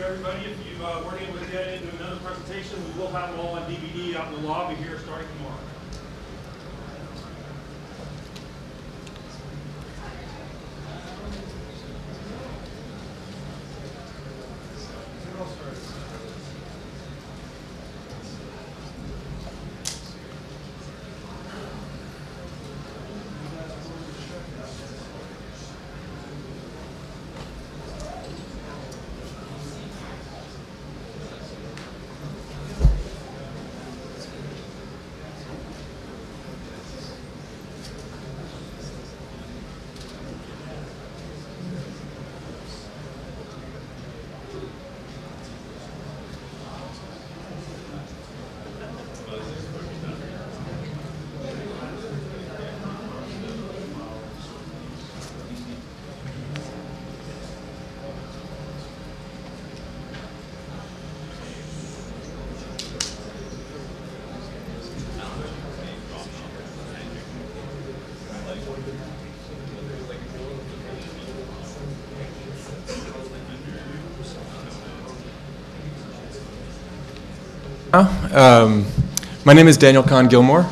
everybody. If you weren't able to get into another presentation, we will have them all on DVD out in the lobby here starting tomorrow. My name is Daniel Kahn Gilmore.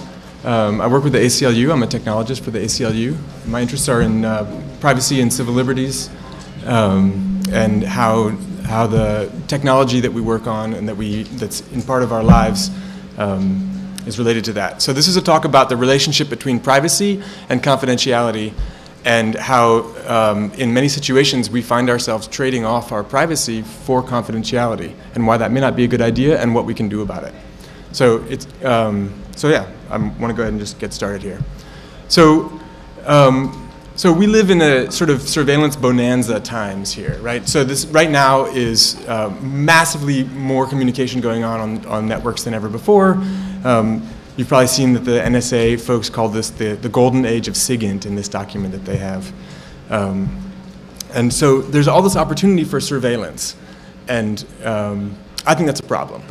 I work with the ACLU. I'm a technologist for the ACLU. My interests are in privacy and civil liberties, and how the technology that we work on and that's in part of our lives is related to that. So this is a talk about the relationship between privacy and confidentiality, and how in many situations we find ourselves trading off our privacy for confidentiality, and why that may not be a good idea and what we can do about it. So it's yeah, I want to go ahead and just get started here. So so we live in a sort of surveillance bonanza times here, right? So this right now is massively more communication going on networks than ever before. You've probably seen that the NSA folks call this the golden age of SIGINT in this document that they have. And so there's all this opportunity for surveillance, and I think that's a problem.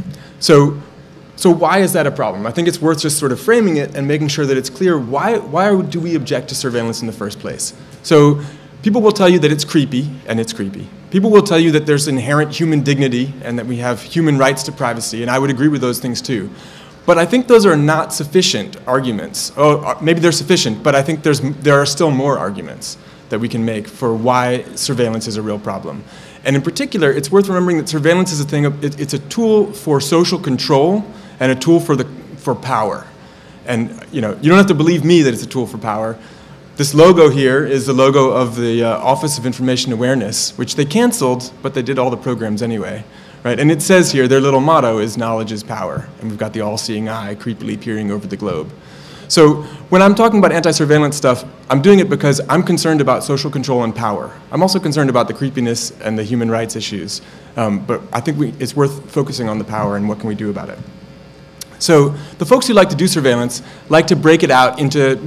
So why is that a problem? I think it's worth just sort of framing it and making sure that it's clear why do we object to surveillance in the first place. So people will tell you that it's creepy, and it's creepy. People will tell you that there's inherent human dignity and that we have human rights to privacy, and I would agree with those things too. But I think those are not sufficient arguments. Oh, maybe they're sufficient, but I think there are still more arguments that we can make for why surveillance is a real problem. And in particular, it's worth remembering that surveillance is a thing. It's a tool for social control and a tool for power. And you don't have to believe me that it's a tool for power. This logo here is the logo of the Office of Information Awareness, which they canceled, but they did all the programs anyway. Right? And it says here, their little motto is knowledge is power. And we've got the all-seeing eye creepily peering over the globe. So when I'm talking about anti-surveillance stuff, I'm doing it because I'm concerned about social control and power. I'm also concerned about the creepiness and the human rights issues. But I think it's worth focusing on the power and what can we do about it. So the folks who like to do surveillance like to break it out into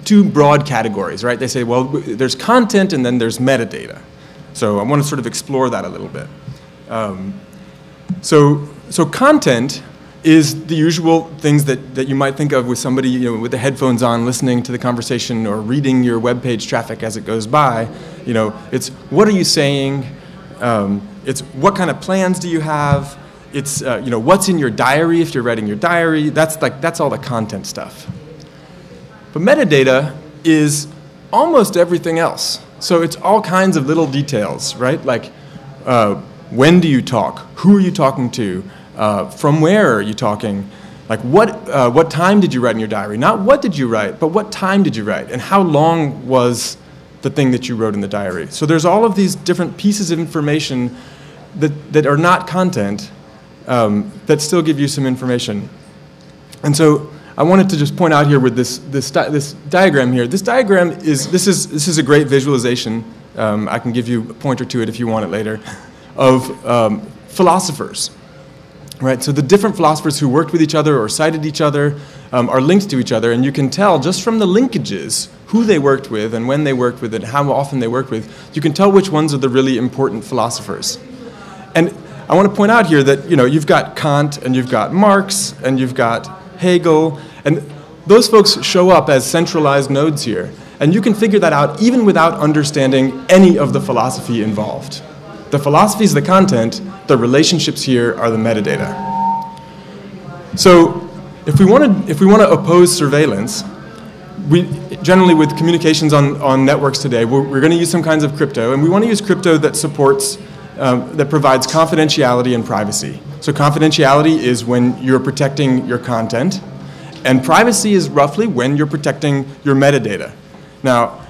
two broad categories, right? They say, well, there's content and then there's metadata. So I want to sort of explore that a little bit. So content is the usual things that you might think of with somebody with the headphones on listening to the conversation or reading your web page traffic as it goes by. It's what are you saying? It's what kind of plans do you have? It's what's in your diary if you're writing your diary. That's all the content stuff. But metadata is almost everything else. So it's all kinds of little details, right? Like when do you talk? Who are you talking to? From where are you talking? Like what time did you write in your diary? Not what did you write, but what time did you write? And how long was the thing that you wrote in the diary? So there's all of these different pieces of information that are not content that still give you some information. And so I wanted to just point out here with this diagram here. This diagram is a great visualization. I can give you a pointer to it if you want it later, of philosophers. Right, so the different philosophers who worked with each other or cited each other are linked to each other, and you can tell just from the linkages who they worked with and when they worked with it, how often they worked with. You can tell which ones are the really important philosophers. And I want to point out here that you've got Kant and you've got Marx and you've got Hegel, and those folks show up as centralized nodes here, and you can figure that out even without understanding any of the philosophy involved. The philosophy is the content, the relationships here are the metadata. So if we want to oppose surveillance, we generally with communications on networks today, we're going to use some kinds of crypto, and we want to use crypto that supports, that provides confidentiality and privacy. So confidentiality is when you're protecting your content, and privacy is roughly when you're protecting your metadata. Now,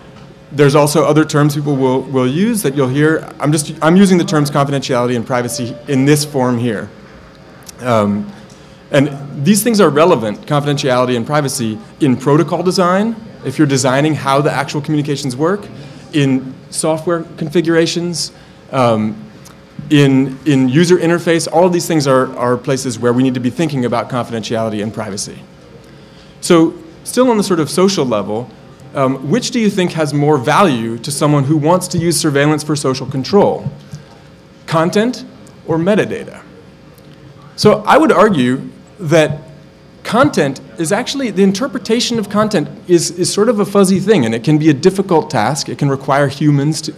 there's also other terms people will use that you'll hear. I'm using the terms confidentiality and privacy in this form here. And these things are relevant, confidentiality and privacy, in protocol design, if you're designing how the actual communications work, in software configurations, in user interface. All of these things are places where we need to be thinking about confidentiality and privacy. So still on the sort of social level, which do you think has more value to someone who wants to use surveillance for social control? Content or metadata? So I would argue that content is actually, the interpretation of content is sort of a fuzzy thing, and it can be a difficult task. It can require humans to,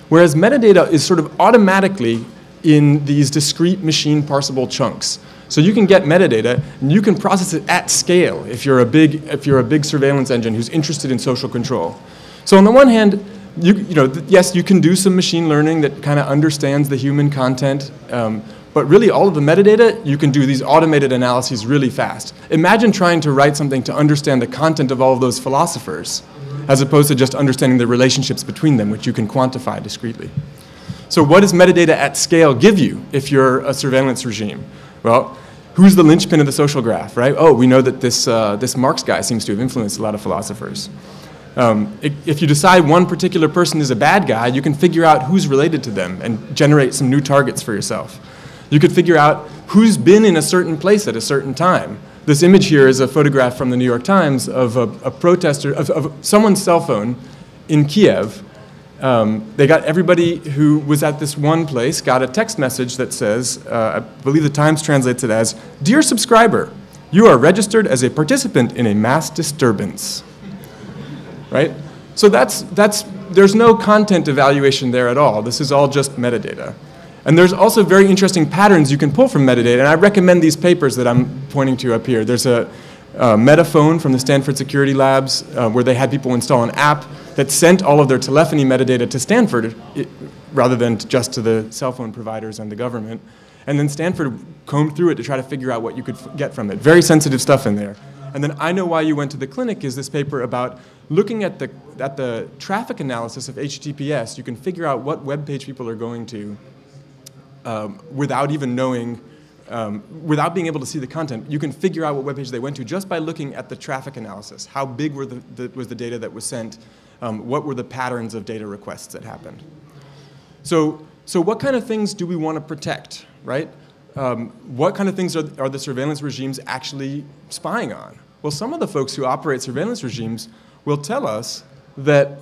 whereas metadata is sort of automatically in these discrete machine parsable chunks. So you can get metadata, and you can process it at scale if you're a big surveillance engine who's interested in social control. So on the one hand, yes, you can do some machine learning that kind of understands the human content, but really all of the metadata, you can do these automated analyses really fast. Imagine trying to write something to understand the content of all of those philosophers, as opposed to just understanding the relationships between them, which you can quantify discretely. So what does metadata at scale give you if you're a surveillance regime? Well, who's the linchpin of the social graph, right? Oh, we know that this Marx guy seems to have influenced a lot of philosophers. If you decide one particular person is a bad guy, you can figure out who's related to them and generate some new targets for yourself. You could figure out who's been in a certain place at a certain time. This image here is a photograph from the New York Times of a protester, of someone's cell phone in Kiev. They got everybody who was at this one place got a text message that says, I believe the Times translates it as, "Dear subscriber, you are registered as a participant in a mass disturbance." Right? So there's no content evaluation there at all. This is all just metadata. And there's also very interesting patterns you can pull from metadata, and I recommend these papers that I'm pointing to up here. There's a Metaphone from the Stanford Security Labs where they had people install an app that sent all of their telephony metadata to Stanford rather than just to the cell phone providers and the government. And then Stanford combed through it to try to figure out what you could get from it. Very sensitive stuff in there. And then I Know Why You Went to the Clinic is this paper about looking at the traffic analysis of HTTPS. You can figure out what web page people are going to without even knowing, without being able to see the content. You can figure out what web page they went to just by looking at the traffic analysis. How big was the data that was sent? What were the patterns of data requests that happened? So what kind of things do we want to protect, right? What kind of things are the surveillance regimes actually spying on? Well, some of the folks who operate surveillance regimes will tell us that,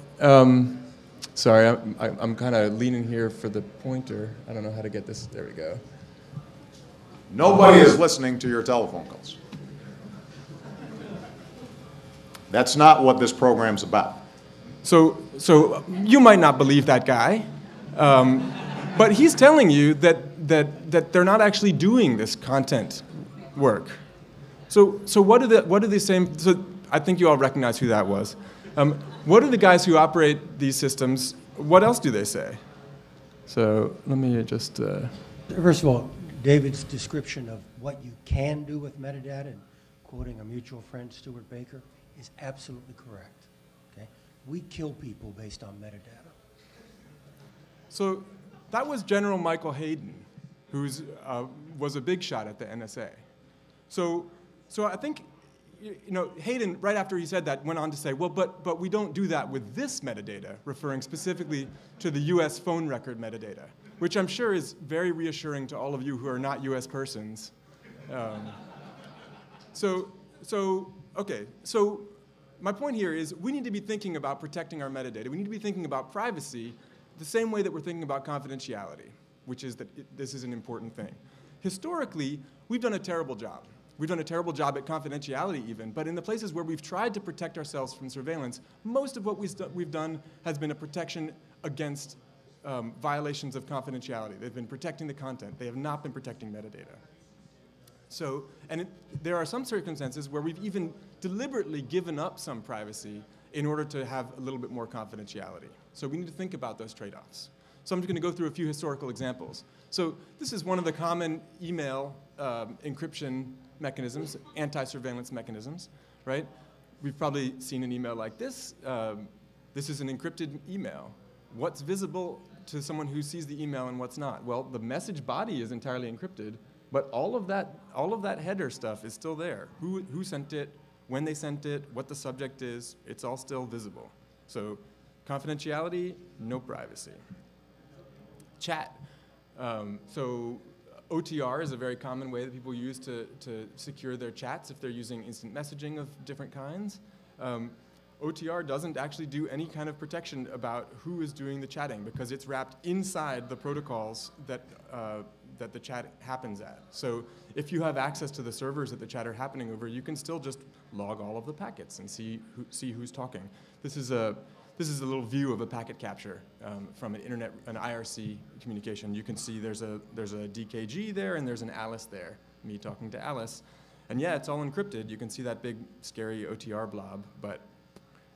sorry, I'm kind of leaning here for the pointer. I don't know how to get this, there we go. Nobody is listening to your telephone calls. That's not what this program's about. So you might not believe that guy, but he's telling you that they're not actually doing this content work. So what are the same? So I think you all recognize who that was. What are the guys who operate these systems? What else do they say? So let me just. First of all, David's description of what you can do with metadata, and quoting a mutual friend, Stuart Baker, is absolutely correct. Okay, we kill people based on metadata. So that was General Michael Hayden, who was a big shot at the NSA. So I think, Hayden, right after he said that, went on to say, well, but we don't do that with this metadata, referring specifically to the US phone record metadata, which I'm sure is very reassuring to all of you who are not US persons. Okay, so my point here is we need to be thinking about protecting our metadata. We need to be thinking about privacy the same way that we're thinking about confidentiality, which is that this is an important thing. Historically, we've done a terrible job. We've done a terrible job at confidentiality even, but in the places where we've tried to protect ourselves from surveillance, most of what we've done has been a protection against violations of confidentiality. They've been protecting the content. They have not been protecting metadata. So, there are some circumstances where we've even deliberately given up some privacy in order to have a little bit more confidentiality. So we need to think about those trade-offs. So I'm just going to go through a few historical examples. So this is one of the common email encryption mechanisms, anti-surveillance mechanisms, right? We've probably seen an email like this. This is an encrypted email. What's visible to someone who sees the email and what's not? Well, the message body is entirely encrypted, but all of that header stuff is still there. Who sent it, when they sent it, what the subject is, it's all still visible. So confidentiality, no privacy. Chat. So OTR is a very common way that people use to secure their chats if they're using instant messaging of different kinds. OTR doesn't actually do any kind of protection about who is doing the chatting because it's wrapped inside the protocols that the chat happens at. So if you have access to the servers that the chat are happening over, you can still just log all of the packets and see who's talking. This is a little view of a packet capture from an IRC communication. You can see there's a DKG there and there's an Alice there, me talking to Alice. And yeah, it's all encrypted. You can see that big, scary OTR blob, but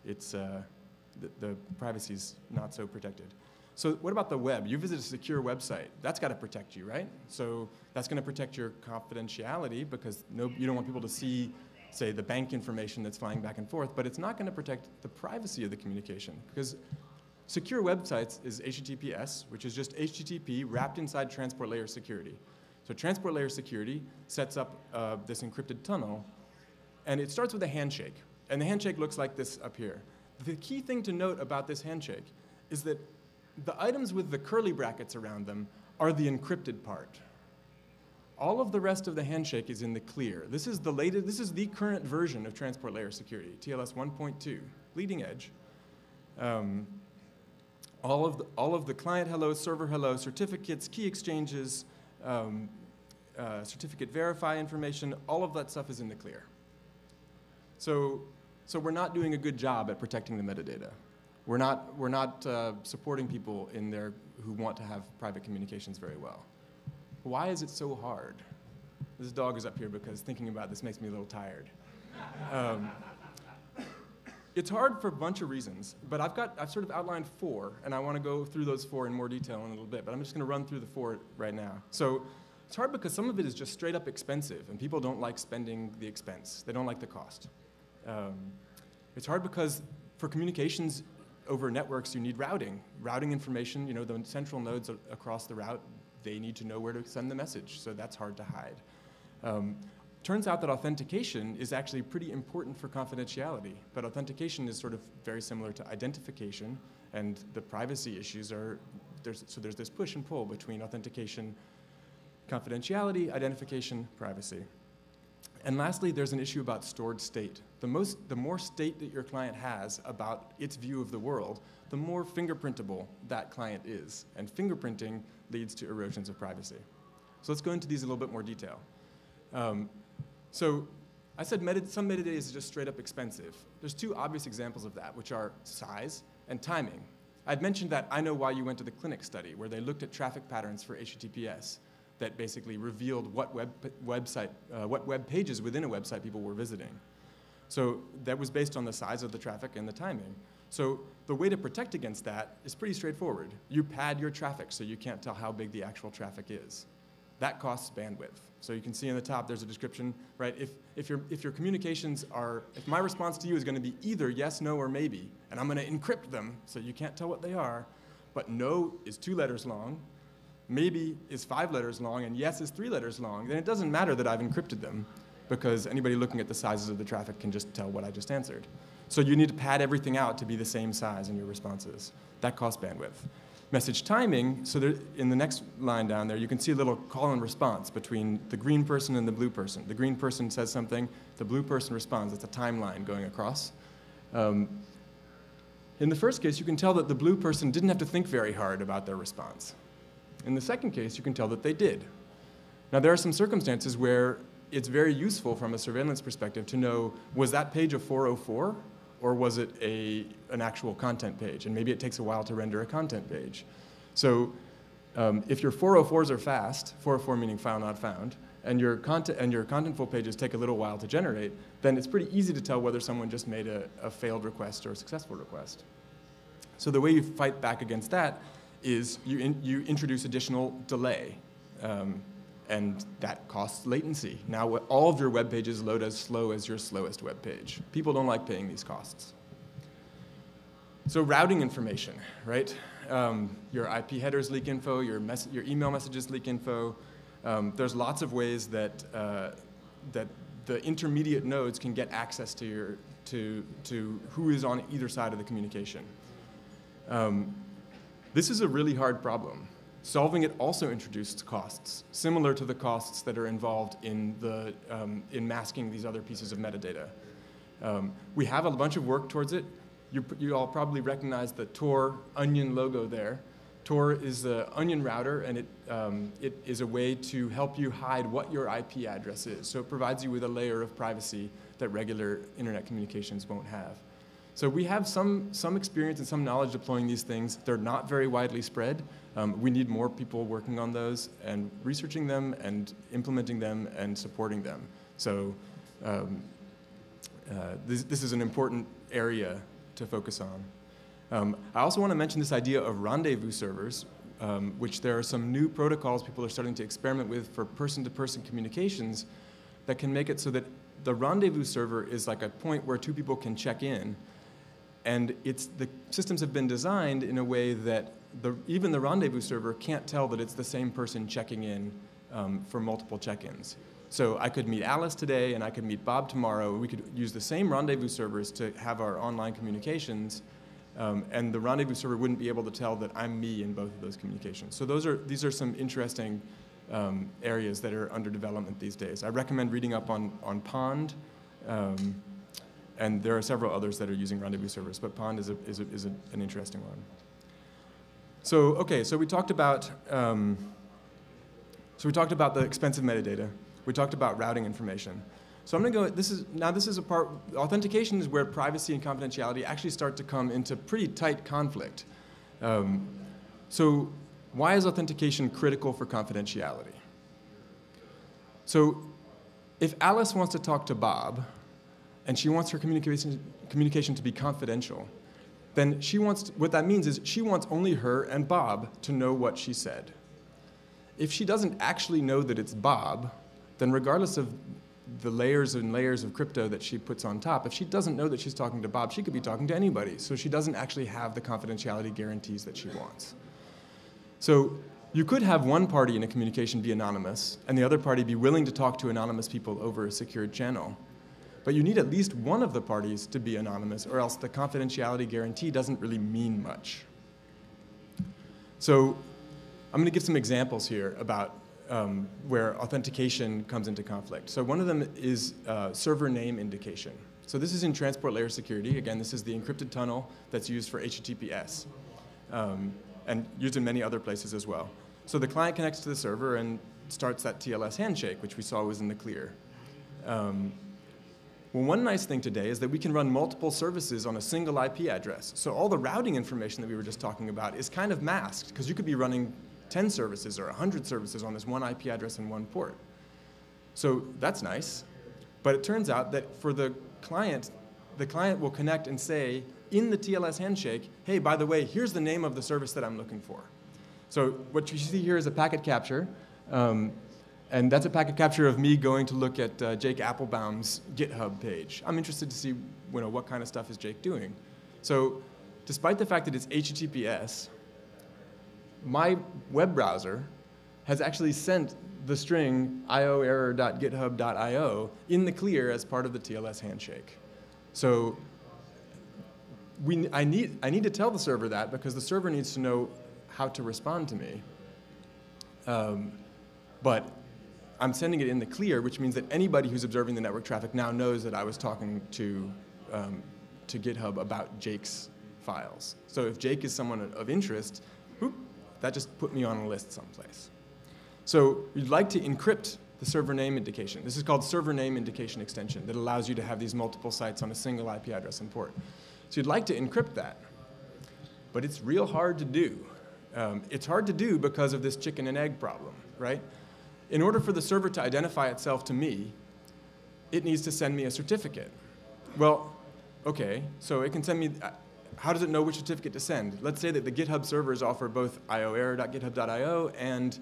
it's the privacy's not so protected. So what about the web? You visit a secure website. That's got to protect you, right? So that's going to protect your confidentiality because you don't want people to see, say, the bank information that's flying back and forth, but it's not going to protect the privacy of the communication because secure websites is HTTPS, which is just HTTP wrapped inside transport layer security. So transport layer security sets up this encrypted tunnel, and it starts with a handshake. And the handshake looks like this up here. The key thing to note about this handshake is that the items with the curly brackets around them are the encrypted part. All of the rest of the handshake is in the clear. This is the current version of transport layer security, TLS 1.2, leading edge. All of the client hello, server hello, certificates, key exchanges, certificate verify information, all of that stuff is in the clear. So we're not doing a good job at protecting the metadata. We're not supporting people who want to have private communications very well. Why is it so hard? This dog is up here because thinking about this makes me a little tired. It's hard for a bunch of reasons, but I've sort of outlined 4, and I want to go through those 4 in more detail in a little bit, but I'm just going to run through the 4 right now. So it's hard because some of it is just straight up expensive, and people don't like spending the expense. They don't like the cost. It's hard because for communications over networks, you need routing. Routing information, the central nodes across the route, they need to know where to send the message, so that's hard to hide. Turns out that authentication is actually pretty important for confidentiality, but authentication is sort of very similar to identification, and the privacy issues there's this push and pull between authentication, confidentiality, identification, privacy. And lastly, there's an issue about stored state. The more state that your client has about its view of the world, the more fingerprintable that client is. And fingerprinting leads to erosions of privacy. So let's go into these in a little bit more detail. So I said some metadata is just straight up expensive. There's 2 obvious examples of that, which are size and timing. I'd mentioned that I Know Why You Went to the Clinic study, where they looked at traffic patterns for HTTPS. That basically revealed what web pages within a website people were visiting. So that was based on the size of the traffic and the timing. So the way to protect against that is pretty straightforward. You pad your traffic so you can't tell how big the actual traffic is. That costs bandwidth. So you can see in the top there's a description, right? If your communications if my response to you is going to be either yes, no, or maybe, and I'm going to encrypt them so you can't tell what they are, but no is 2 letters long, maybe is 5 letters long, and yes is 3 letters long, then it doesn't matter that I've encrypted them because anybody looking at the sizes of the traffic can just tell what I just answered. So you need to pad everything out to be the same size in your responses. That costs bandwidth. Message timing, so in the next line down there, you can see a little call and response between the green person and the blue person. The green person says something, the blue person responds. It's a timeline going across. In the first case, you can tell that the blue person didn't have to think very hard about their response. In the second case, you can tell that they did. Now, there are some circumstances where it's very useful from a surveillance perspective to know, was that page a 404, or was it an actual content page? And maybe it takes a while to render a content page. So if your 404s are fast, 404 meaning file not found, and your contentful pages take a little while to generate, then it's pretty easy to tell whether someone just made a failed request or a successful request. So the way you fight back against that is you introduce additional delay, and that costs latency. Now all of your web pages load as slow as your slowest web page. People don't like paying these costs. So routing information, right? Your IP headers leak info, your email messages leak info. There's lots of ways that the intermediate nodes can get access to who is on either side of the communication. This is a really hard problem. Solving it also introduced costs, similar to the costs that are involved in masking these other pieces of metadata. We have a bunch of work towards it. You all probably recognize the Tor onion logo there. Tor is the onion router, and it is a way to help you hide what your IP address is. So it provides you with a layer of privacy that regular internet communications won't have. So we have some experience and some knowledge deploying these things. They're not very widely spread. We need more people working on those and researching them and implementing them and supporting them. So this is an important area to focus on. I also want to mention this idea of rendezvous servers, which there are some new protocols people are starting to experiment with for person-to-person communications that can make it so that the rendezvous server is like a point where two people can check in. And the systems have been designed in a way that even the rendezvous server can't tell that it's the same person checking in for multiple check-ins. So I could meet Alice today, and I could meet Bob tomorrow. We could use the same rendezvous servers to have our online communications, and the rendezvous server wouldn't be able to tell that I'm me in both of those communications. So these are some interesting areas that are under development these days. I recommend reading up on Pond, and there are several others that are using rendezvous servers, but Pond is an interesting one. So okay, so we talked about the expensive metadata. We talked about routing information. So I'm going to go, this is a part, authentication is where privacy and confidentiality actually start to come into pretty tight conflict. So why is authentication critical for confidentiality? So if Alice wants to talk to Bob, and she wants her communication to be confidential, then what that means is she wants only her and Bob to know what she said. If she doesn't actually know that it's Bob, then regardless of the layers and layers of crypto that she puts on top, if she doesn't know that she's talking to Bob, she could be talking to anybody. So she doesn't actually have the confidentiality guarantees that she wants. So you could have one party in a communication be anonymous, and the other party be willing to talk to anonymous people over a secured channel. But you need at least one of the parties to be anonymous, or else the confidentiality guarantee doesn't really mean much. So I'm going to give some examples here about where authentication comes into conflict. So one of them is server name indication. So this is in transport layer security. Again, this is the encrypted tunnel that's used for HTTPS and used in many other places as well. So the client connects to the server and starts that TLS handshake, which we saw was in the clear. Well, one nice thing today is that we can run multiple services on a single IP address. So all the routing information that we were just talking about is kind of masked, because you could be running 10 services or 100 services on this one IP address and one port. So that's nice. But it turns out that for the client will connect and say in the TLS handshake, hey, by the way, here's the name of the service that I'm looking for. So what you see here is a packet capture. And that's a packet capture of me going to look at Jake Applebaum's GitHub page. I'm interested to see what kind of stuff is Jake doing. So despite the fact that it's HTTPS, my web browser has actually sent the string ioerror.github.io in the clear as part of the TLS handshake. So I need to tell the server that, because the server needs to know how to respond to me. But I'm sending it in the clear, which means that anybody who's observing the network traffic now knows that I was talking to GitHub about Jake's files. So if Jake is someone of interest, whoop, that just put me on a list someplace. So you'd like to encrypt the server name indication. This is called server name indication extension that allows you to have these multiple sites on a single IP address and port. So you'd like to encrypt that, but it's real hard to do. It's hard to do because of this chicken and egg problem, right? In order for the server to identify itself to me, it needs to send me a certificate. Well, okay, so it can send me, how does it know which certificate to send? Let's say that the GitHub servers offer both ioerror.github.io and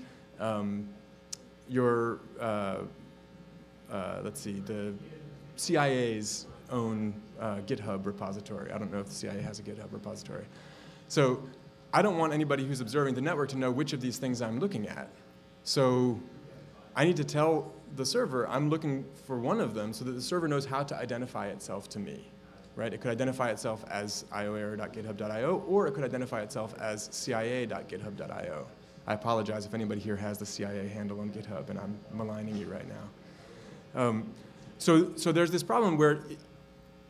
let's see, the CIA's own GitHub repository. I don't know if the CIA has a GitHub repository. So I don't want anybody who's observing the network to know which of these things I'm looking at. So I need to tell the server I'm looking for one of them so that the server knows how to identify itself to me, right? It could identify itself as ioerror.github.io, or it could identify itself as cia.github.io. I apologize if anybody here has the CIA handle on GitHub, and I'm maligning you right now. So there's this problem where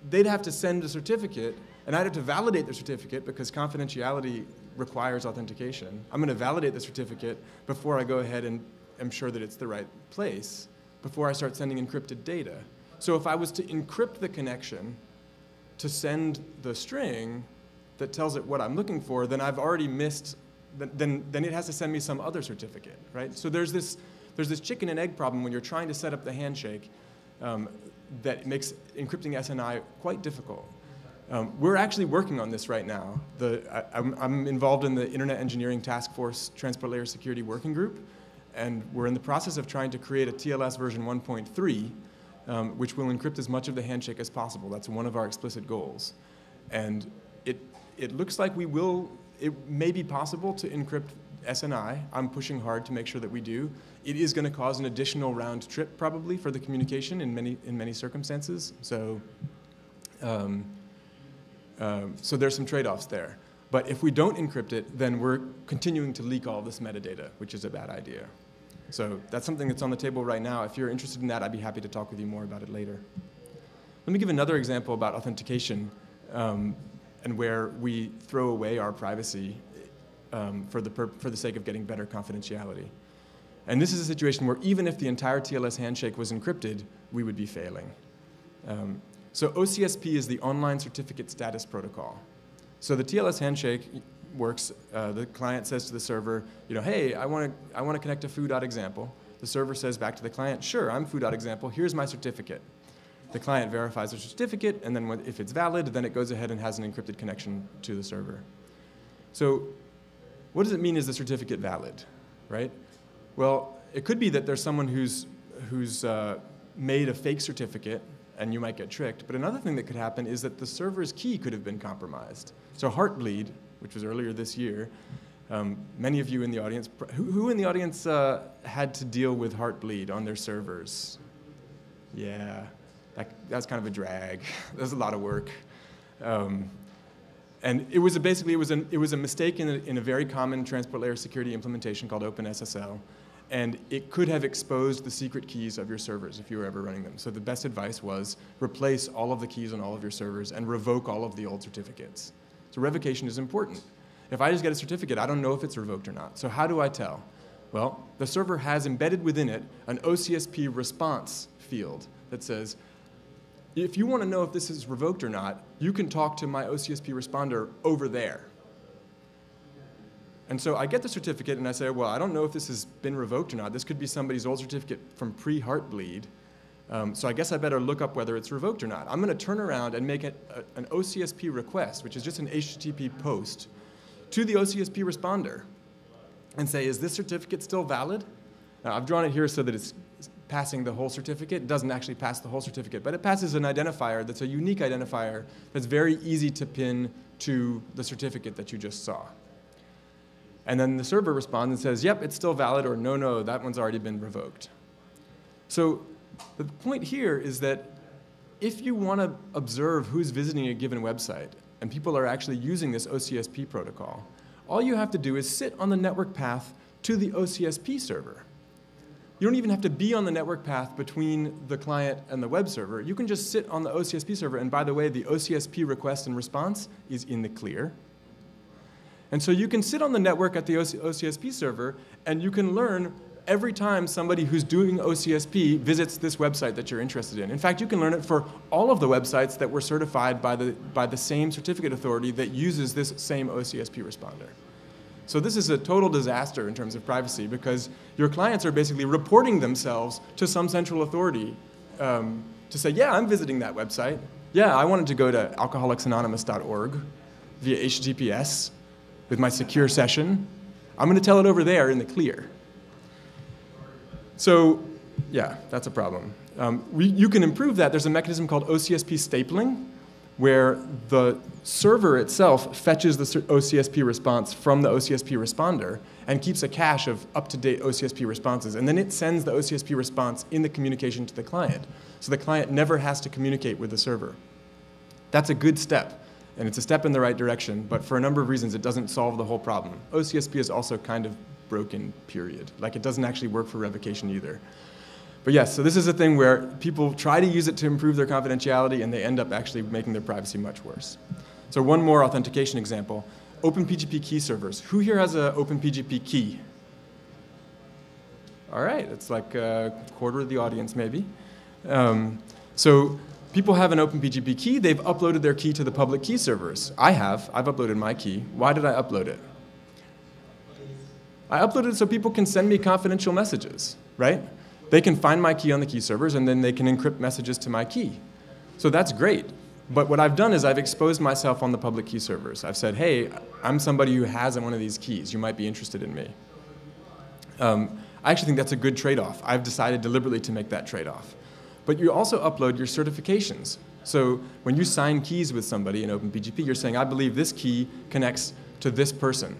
they'd have to send a certificate, and I'd have to validate the certificate because confidentiality requires authentication. I'm going to validate the certificate before I go ahead and am sure that it's the right place, before I start sending encrypted data. So if I was to encrypt the connection to send the string that tells it what I'm looking for, then I've already missed, then it has to send me some other certificate, right? So there's this chicken and egg problem when you're trying to set up the handshake that makes encrypting SNI quite difficult. We're actually working on this right now. I'm involved in the Internet Engineering Task Force Transport Layer Security Working Group, and we're in the process of trying to create a TLS version 1.3, which will encrypt as much of the handshake as possible. That's one of our explicit goals. And it looks like it may be possible to encrypt SNI. I'm pushing hard to make sure that we do. It is going to cause an additional round trip probably for the communication in many circumstances. So there's some trade-offs there. But if we don't encrypt it, then we're continuing to leak all this metadata, which is a bad idea. So that's something that's on the table right now. If you're interested in that, I'd be happy to talk with you more about it later. Let me give another example about authentication and where we throw away our privacy for the sake of getting better confidentiality. And this is a situation where even if the entire TLS handshake was encrypted, we would be failing. So OCSP is the Online Certificate Status Protocol. So the TLS handshake works. The client says to the server, hey, I want to connect to foo.example. The server says back to the client, sure, I'm foo.example. Here's my certificate. The client verifies the certificate, and then if it's valid, then it goes ahead and has an encrypted connection to the server. So what does it mean is the certificate valid, right? Well, it could be that there's someone who's made a fake certificate, and you might get tricked. But another thing that could happen is that the server's key could have been compromised. So Heartbleed, which was earlier this year, many of you in the audience, who in the audience had to deal with Heartbleed on their servers? Yeah, that's kind of a drag. That was a lot of work. And it was a mistake in a very common transport layer security implementation called OpenSSL. And it could have exposed the secret keys of your servers if you were ever running them. So the best advice was replace all of the keys on all of your servers and revoke all of the old certificates. So revocation is important. If I just get a certificate, I don't know if it's revoked or not. So how do I tell? Well, the server has embedded within it an OCSP response field that says, if you want to know if this is revoked or not, you can talk to my OCSP responder over there. And so I get the certificate and I say, well, I don't know if this has been revoked or not. This could be somebody's old certificate from pre-Heartbleed. So I guess I better look up whether it's revoked or not. I'm going to turn around and make an OCSP request, which is just an HTTP post, to the OCSP responder and say, is this certificate still valid? Now, I've drawn it here so that it's passing the whole certificate. It doesn't actually pass the whole certificate, but it passes an identifier that's a unique identifier that's very easy to pin to the certificate that you just saw. And then the server responds and says, yep, it's still valid, or no, that one's already been revoked. So the point here is that if you want to observe who's visiting a given website, and people are actually using this OCSP protocol, all you have to do is sit on the network path to the OCSP server. You don't even have to be on the network path between the client and the web server. You can just sit on the OCSP server, and by the way, the OCSP request and response is in the clear. And so you can sit on the network at the OCSP server, and you can learn every time somebody who's doing OCSP visits this website that you're interested in. In fact, you can learn it for all of the websites that were certified by the same certificate authority that uses this same OCSP responder. So this is a total disaster in terms of privacy because your clients are basically reporting themselves to some central authority to say, yeah, I'm visiting that website. Yeah, I wanted to go to alcoholicsanonymous.org via HTTPS with my secure session. I'm going to tell it over there in the clear. So yeah, that's a problem. You can improve that. There's a mechanism called OCSP stapling, where the server itself fetches the OCSP response from the OCSP responder and keeps a cache of up-to-date OCSP responses. And then it sends the OCSP response in the communication to the client. So the client never has to communicate with the server. That's a good step, and it's a step in the right direction, but for a number of reasons, it doesn't solve the whole problem. OCSP is also kind of broken, period. Like, it doesn't actually work for revocation either. But yes, so this is a thing where people try to use it to improve their confidentiality, and they end up actually making their privacy much worse. So one more authentication example, OpenPGP key servers. Who here has an OpenPGP key? All right, it's like a quarter of the audience maybe. So people have an OpenPGP key. They've uploaded their key to the public key servers. I've uploaded my key. Why did I upload it? I uploaded it so people can send me confidential messages, right? They can find my key on the key servers, and then they can encrypt messages to my key. So that's great. But what I've done is I've exposed myself on the public key servers. I've said, hey, I'm somebody who has one of these keys. You might be interested in me. I actually think that's a good trade-off. I've decided deliberately to make that trade-off. But you also upload your certifications. So when you sign keys with somebody in OpenPGP, you're saying, I believe this key connects to this person.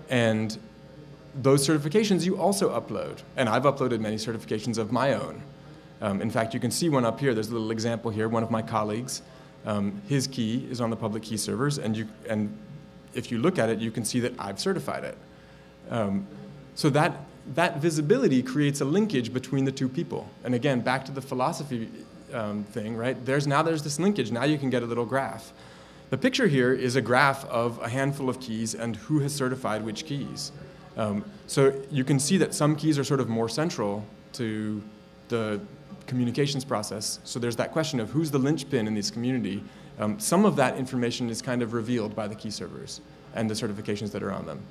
And those certifications you also upload. And I've uploaded many certifications of my own. In fact, you can see one up here. There's a little example here. One of my colleagues, his key is on the public key servers. And if you look at it, you can see that I've certified it. So that visibility creates a linkage between the two people. And again, back to the philosophy thing, right? There's this linkage. Now you can get a little graph. The picture here is a graph of a handful of keys and who has certified which keys. So you can see that some keys are sort of more central to the communications process. So there's that question of who's the linchpin in this community. Some of that information is kind of revealed by the key servers and the certifications that are on them.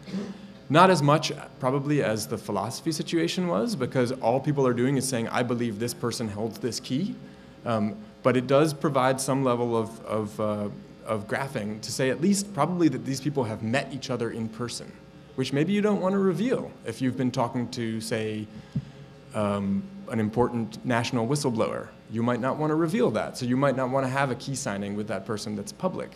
Not as much, probably, as the philosophy situation was, because all people are doing is saying, I believe this person holds this key. But it does provide some level of graphing to say at least probably that these people have met each other in person, which maybe you don't want to reveal if you've been talking to, say, an important national whistleblower. You might not want to reveal that, so you might not want to have a key signing with that person that's public.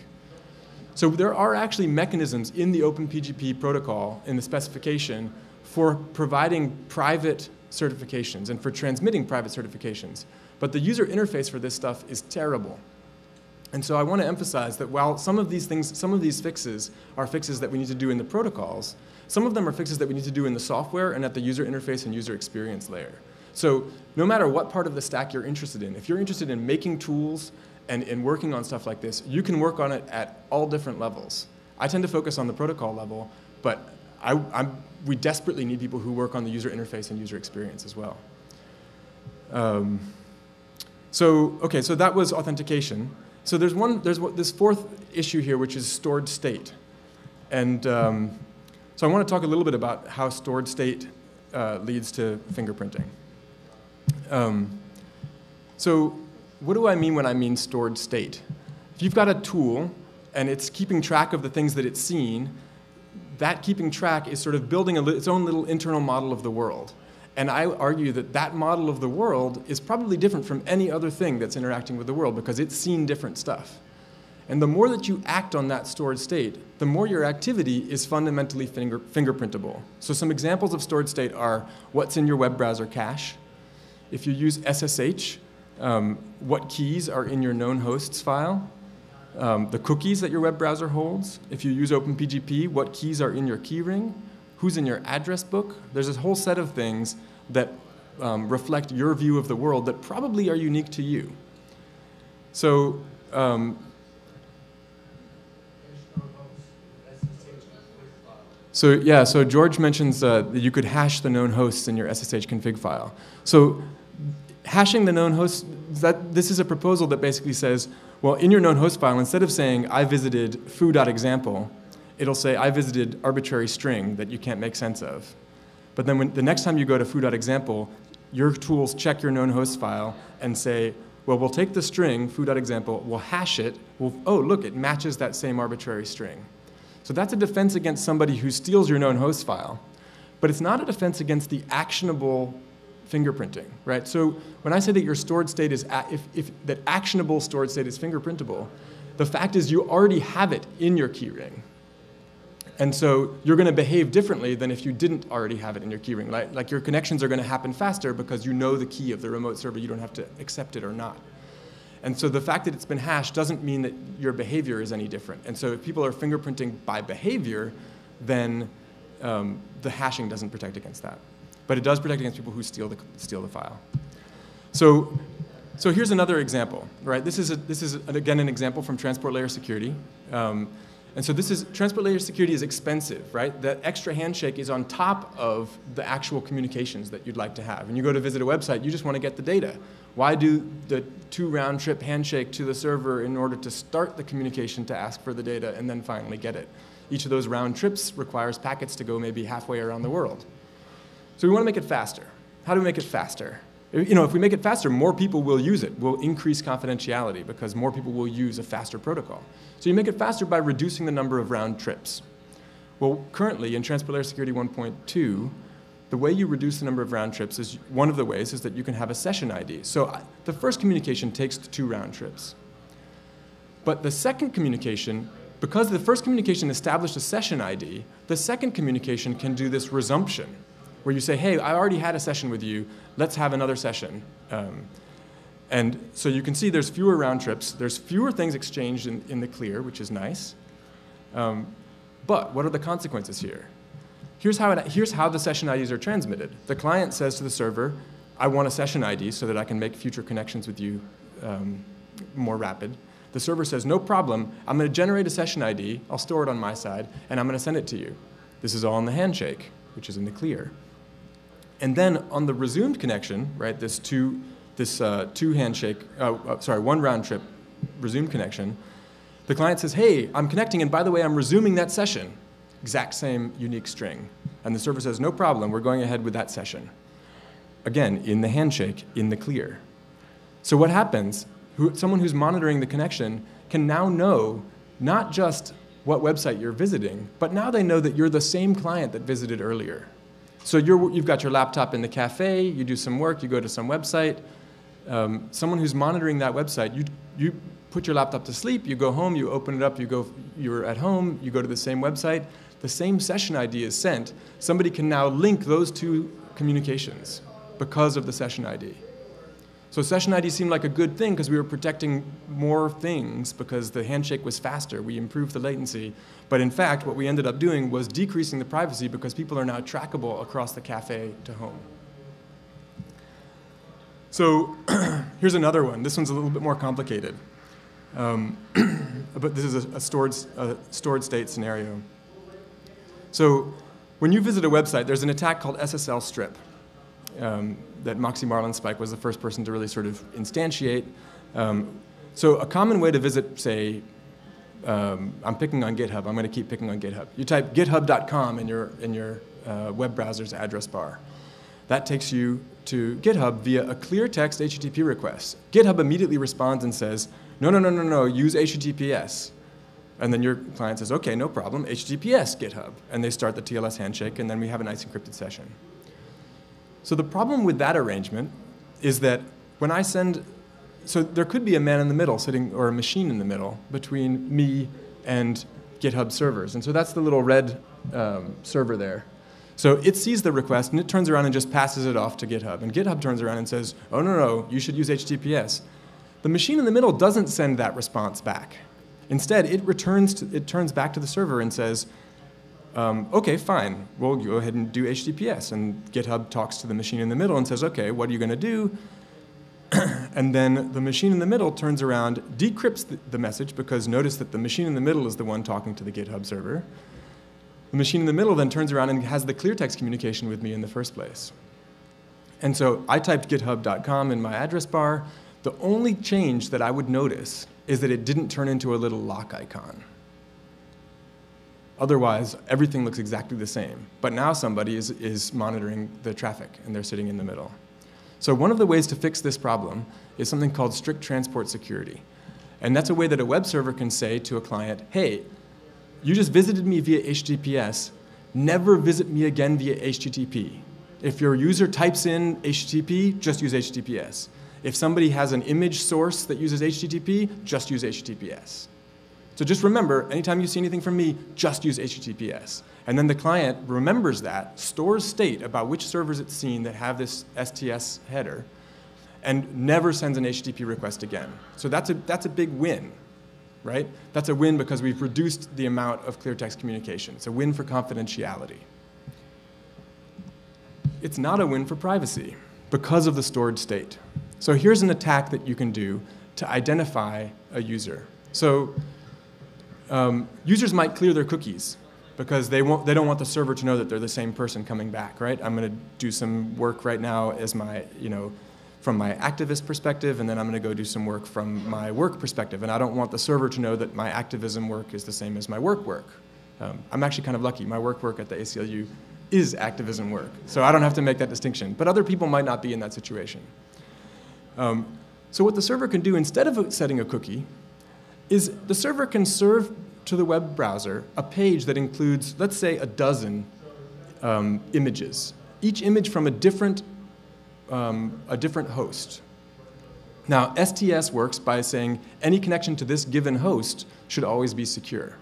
So there are actually mechanisms in the OpenPGP protocol, in the specification, for providing private certifications and for transmitting private certifications. But the user interface for this stuff is terrible. And so I want to emphasize that while some of these fixes are fixes that we need to do in the protocols, some of them are fixes that we need to do in the software and at the user interface and user experience layer. So no matter what part of the stack you're interested in, if you're interested in making tools and in working on stuff like this, you can work on it at all different levels. I tend to focus on the protocol level, but we desperately need people who work on the user interface and user experience as well. So that was authentication. So there's this fourth issue here, which is stored state. And so I want to talk a little bit about how stored state leads to fingerprinting. So what do I mean when I mean stored state? If you've got a tool and it's keeping track of the things that it's seen, that keeping track is sort of building its own little internal model of the world. And I argue that that model of the world is probably different from any other thing that's interacting with the world because it's seen different stuff. And the more that you act on that stored state, the more your activity is fundamentally fingerprintable. So some examples of stored state are what's in your web browser cache. If you use SSH, what keys are in your known hosts file, the cookies that your web browser holds. If you use OpenPGP, what keys are in your keyring, who's in your address book. There's this whole set of things that reflect your view of the world that probably are unique to you. So so George mentions that you could hash the known hosts in your SSH config file. So hashing the known hosts, this is a proposal that basically says, well, in your known host file, instead of saying I visited foo.example, it'll say, I visited arbitrary string that you can't make sense of. But then the next time you go to foo.example, your tools check your known host file and say, well, we'll take the string, foo.example, we'll hash it, oh, look, it matches that same arbitrary string. So that's a defense against somebody who steals your known host file. But it's not a defense against the actionable fingerprinting, right? So when I say that your stored state is, that actionable stored state is fingerprintable, the fact is you already have it in your keyring. And so you're going to behave differently than if you didn't already have it in your keyring. Like your connections are going to happen faster because you know the key of the remote server. You don't have to accept it or not. And so the fact that it's been hashed doesn't mean that your behavior is any different. And so if people are fingerprinting by behavior, then the hashing doesn't protect against that. But it does protect against people who steal the file. So here's another example, right? This is again an example from transport layer security. And so transport layer security is expensive, right? That extra handshake is on top of the actual communications that you'd like to have. When you go to visit a website, you just want to get the data. Why do the 2 round-trip handshake to the server in order to start the communication to ask for the data and then finally get it? Each of those round trips requires packets to go maybe halfway around the world. So we want to make it faster. How do we make it faster? If we make it faster, more people will use it. We'll increase confidentiality because more people will use a faster protocol. So you make it faster by reducing the number of round trips. Well, currently in Transport Layer Security 1.2, the way you reduce the number of round trips is one of the ways is that you can have a session ID. So the first communication takes 2 round trips. But the second communication, because the first communication established a session ID, the second communication can do this resumption, where you say, hey, I already had a session with you, let's have another session. And so you can see there's fewer round trips, there's fewer things exchanged in the clear, which is nice. But what are the consequences here? Here's how the session IDs are transmitted. The client says to the server, I want a session ID so that I can make future connections with you more rapid. The server says, no problem, I'm going to generate a session ID, I'll store it on my side, and I'm going to send it to you. This is all in the handshake, which is in the clear. And then on the resumed connection, right, one round trip resumed connection, the client says, hey, I'm connecting, and by the way, I'm resuming that session. Exact same unique string. And the server says, no problem, we're going ahead with that session. Again, in the handshake, in the clear. So what happens, someone who's monitoring the connection can now know not just what website you're visiting, but now they know that you're the same client that visited earlier. So you've got your laptop in the cafe, you do some work, you go to some website. Someone who's monitoring that website, you put your laptop to sleep, you go home, you open it up, you're at home, you go to the same website, the same session ID is sent. Somebody can now link those 2 communications because of the session ID. So session ID seemed like a good thing because we were protecting more things because the handshake was faster. We improved the latency. But in fact, what we ended up doing was decreasing the privacy because people are now trackable across the cafe to home. So here's another one. This one's a little bit more complicated. But this is a stored state scenario. So when you visit a website, there's an attack called SSL strip. That Moxie Marlinspike was the first person to really sort of instantiate. So a common way to visit, say, I'm picking on GitHub. I'm going to keep picking on GitHub. You type github.com in your web browser's address bar. That takes you to GitHub via a clear text HTTP request. GitHub immediately responds and says, no, use HTTPS. And then your client says, OK, no problem, HTTPS GitHub. And they start the TLS handshake, and then we have a nice encrypted session. So the problem with that arrangement is that when I send, so there could be a man in the middle or a machine in the middle between me and GitHub servers. And so that's the little red server there. So it sees the request, and it turns around and just passes it off to GitHub. And GitHub turns around and says, oh, no, you should use HTTPS. The machine in the middle doesn't send that response back. Instead, it turns back to the server and says, OK, fine, we'll go ahead and do HTTPS. And GitHub talks to the machine in the middle and says, OK, what are you going to do? And then the machine in the middle turns around, decrypts the message, because notice that the machine in the middle is the one talking to the GitHub server. The machine in the middle then turns around and has the clear text communication with me in the first place. And so I typed github.com in my address bar. The only change that I would notice is that it didn't turn into a little lock icon. Otherwise, everything looks exactly the same. But now somebody is monitoring the traffic, and they're sitting in the middle. So one of the ways to fix this problem is something called strict transport security. And that's a way that a web server can say to a client, hey, you just visited me via HTTPS, never visit me again via HTTP. If your user types in HTTP, just use HTTPS. If somebody has an image source that uses HTTP, just use HTTPS. So just remember, anytime you see anything from me, just use HTTPS. And then the client remembers that, stores state about which servers it's seen that have this STS header, and never sends an HTTP request again. So that's a big win, right? That's a win because we've reduced the amount of clear text communication. It's a win for confidentiality. It's not a win for privacy because of the stored state. So here's an attack that you can do to identify a user. So users might clear their cookies because they don't want the server to know that they're the same person coming back, right? I'm going to do some work right now as my, from my activist perspective, and then I'm going to go do some work from my work perspective. And I don't want the server to know that my activism work is the same as my work. I'm actually kind of lucky. My work at the ACLU is activism work. So I don't have to make that distinction. But other people might not be in that situation. So what the server can do instead of setting a cookie is the server can serve to the web browser a page that includes, let's say, a dozen images, each image from a different host. Now, STS works by saying any connection to this given host should always be secure.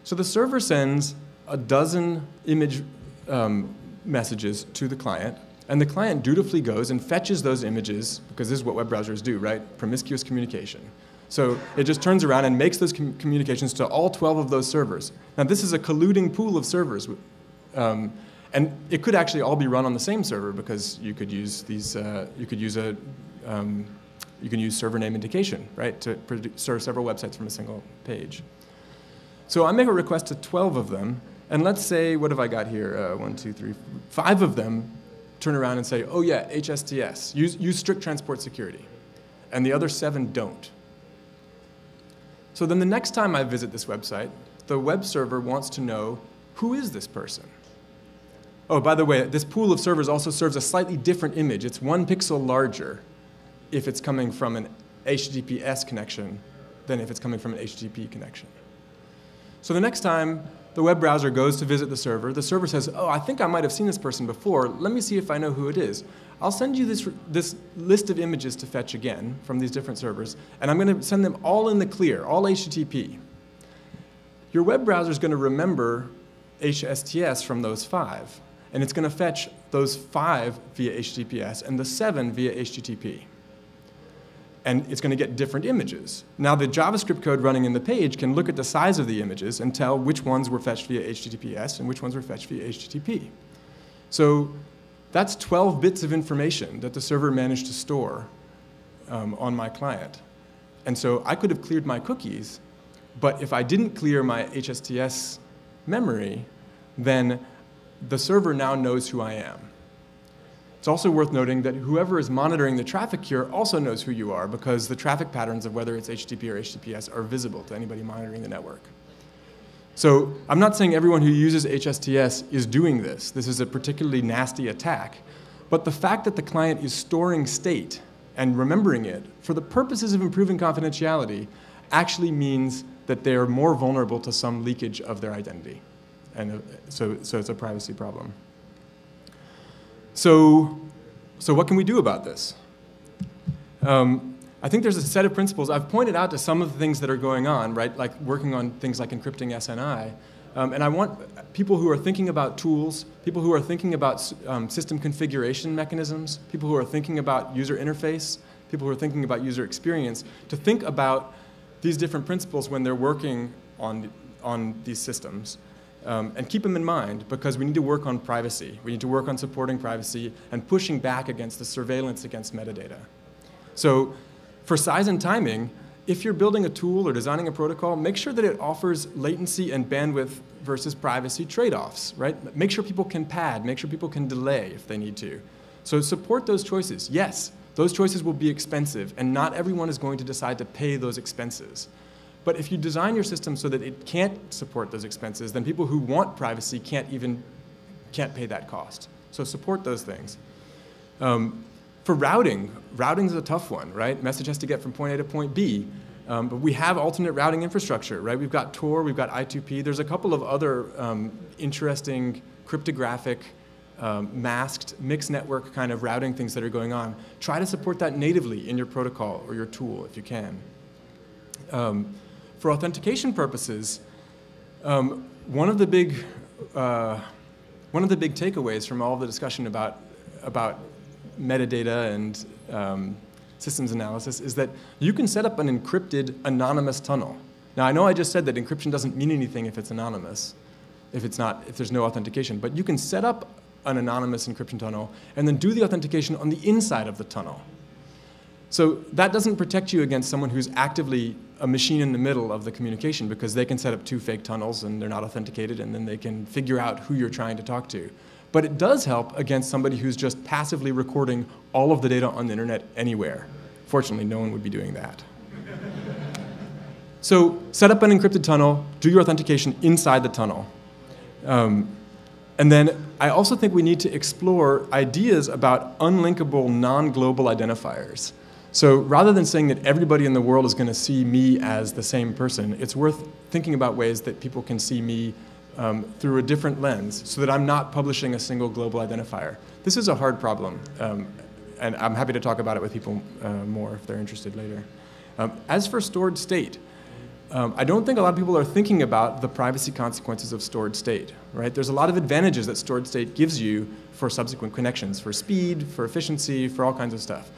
So the server sends a dozen image messages to the client, and the client dutifully goes and fetches those images, because this is what web browsers do, right? Promiscuous communication. So it just turns around and makes those communications to all 12 of those servers. Now, this is a colluding pool of servers. And it could actually all be run on the same server, because you could use these. You can use server name indication, right, to serve several websites from a single page. So I make a request to 12 of them, and let's say, what have I got here? 1, 2, 3, 5 of them turn around and say, oh yeah, HSTS, use strict transport security, and the other 7 don't. So then the next time I visit this website, the web server wants to know, who is this person? Oh, by the way, this pool of servers also serves a slightly different image. It's 1 pixel larger if it's coming from an HTTPS connection than if it's coming from an HTTP connection. So the next time the web browser goes to visit the server says, oh, I think I might have seen this person before. Let me see if I know who it is. I'll send you this list of images to fetch again from these different servers, and I'm going to send them all in the clear, all HTTP. Your web browser is going to remember HSTS from those 5, and it's going to fetch those 5 via HTTPS and the 7 via HTTP. And it's going to get different images. Now, the JavaScript code running in the page can look at the size of the images and tell which ones were fetched via HTTPS and which ones were fetched via HTTP. So that's 12 bits of information that the server managed to store on my client. And so I could have cleared my cookies, but if I didn't clear my HSTS memory, then the server now knows who I am. It's also worth noting that whoever is monitoring the traffic here also knows who you are, because the traffic patterns of whether it's HTTP or HTTPS are visible to anybody monitoring the network. So I'm not saying everyone who uses HSTS is doing this. This is a particularly nasty attack. But the fact that the client is storing state and remembering it for the purposes of improving confidentiality actually means that they are more vulnerable to some leakage of their identity. And so it's a privacy problem. So what can we do about this? I think there's a set of principles. I've pointed out to some of the things that are going on, right? Like working on things like encrypting SNI. And I want people who are thinking about tools, people who are thinking about system configuration mechanisms, people who are thinking about user interface, people who are thinking about user experience, to think about these different principles when they're working on these systems. And keep them in mind, because we need to work on privacy. We need to work on supporting privacy and pushing back against the surveillance against metadata. So for size and timing, if you're building a tool or designing a protocol, make sure that it offers latency and bandwidth versus privacy trade-offs, right? Make sure people can pad, make sure people can delay if they need to. So support those choices. Yes, those choices will be expensive, and not everyone is going to decide to pay those expenses. But if you design your system so that it can't support those expenses, then people who want privacy can't pay that cost. So support those things. For routing is a tough one, right? Message has to get from point A to point B. But we have alternate routing infrastructure, right? We've got Tor, we've got I2P. There's a couple of other interesting cryptographic, masked, mixed network kind of routing things that are going on. Try to support that natively in your protocol or your tool if you can. For authentication purposes, one of the big takeaways from all of the discussion about metadata and systems analysis is that you can set up an encrypted anonymous tunnel. Now I know I just said that encryption doesn't mean anything if it's anonymous, if there's no authentication, but you can set up an anonymous encryption tunnel and then do the authentication on the inside of the tunnel. So that doesn't protect you against someone who's actively a machine in the middle of the communication, because they can set up 2 fake tunnels and they're not authenticated, and then they can figure out who you're trying to talk to. But it does help against somebody who's just passively recording all of the data on the internet anywhere. Fortunately, no one would be doing that. So set up an encrypted tunnel, do your authentication inside the tunnel. And then I also think we need to explore ideas about unlinkable non-global identifiers. So rather than saying that everybody in the world is going to see me as the same person, it's worth thinking about ways that people can see me through a different lens, so that I'm not publishing a single global identifier. This is a hard problem, and I'm happy to talk about it with people more if they're interested later. As for stored state, I don't think a lot of people are thinking about the privacy consequences of stored state, right? There's a lot of advantages that stored state gives you for subsequent connections, for speed, for efficiency, for all kinds of stuff.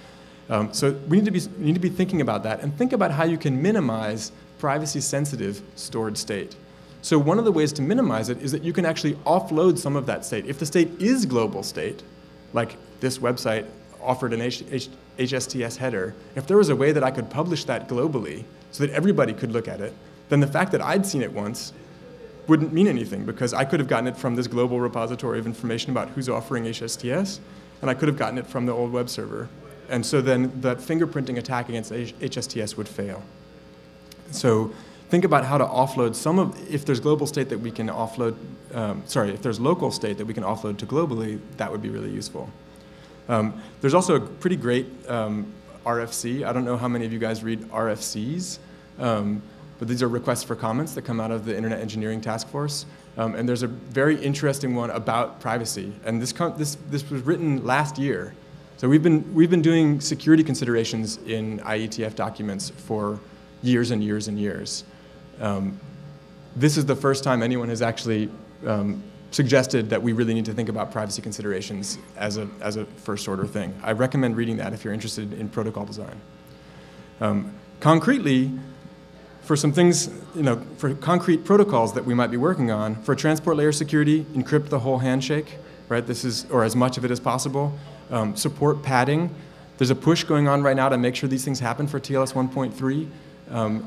So we need to be thinking about that, and think about how you can minimize privacy-sensitive stored state. So one of the ways to minimize it is that you can actually offload some of that state. If the state is global state, like this website offered an HSTS header, if there was a way that I could publish that globally so that everybody could look at it, then the fact that I'd seen it once wouldn't mean anything, because I could have gotten it from this global repository of information about who's offering HSTS, and I could have gotten it from the old web server. And so then that fingerprinting attack against HSTS would fail. So think about how to offload some of, if there's global state that we can offload, if there's local state that we can offload to globally, that would be really useful. There's also a pretty great RFC. I don't know how many of you guys read RFCs, but these are requests for comments that come out of the Internet Engineering Task Force. And there's a very interesting one about privacy. And this was written last year. So we've been doing security considerations in IETF documents for years and years and years. This is the first time anyone has actually suggested that we really need to think about privacy considerations as a first order thing. I recommend reading that if you're interested in protocol design. Concretely, for some things, for concrete protocols that we might be working on, for transport layer security, encrypt the whole handshake, right? This is, or as much of it as possible. Support padding. There's a push going on right now to make sure these things happen for TLS 1.3.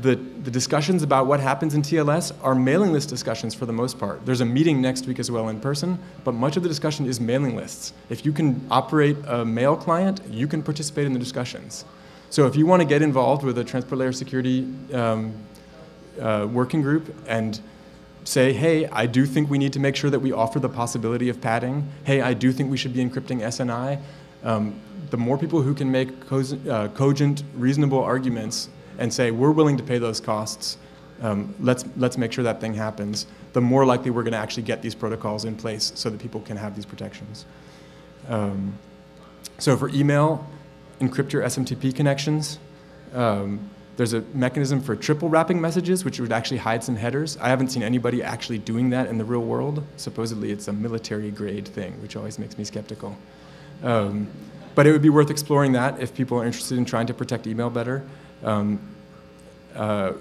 The discussions about what happens in TLS are mailing list discussions for the most part. There's a meeting next week as well in person, but much of the discussion is mailing lists. If you can operate a mail client, you can participate in the discussions. So if you want to get involved with a transport layer security working group and say, hey, I do think we need to make sure that we offer the possibility of padding. Hey, I do think we should be encrypting SNI. The more people who can make cogent, reasonable arguments and say, we're willing to pay those costs, let's make sure that thing happens, the more likely we're going to actually get these protocols in place so that people can have these protections. So for email, encrypt your SMTP connections. There's a mechanism for triple wrapping messages, which would actually hide some headers. I haven't seen anybody actually doing that in the real world. Supposedly it's a military grade thing, which always makes me skeptical. But it would be worth exploring that if people are interested in trying to protect email better.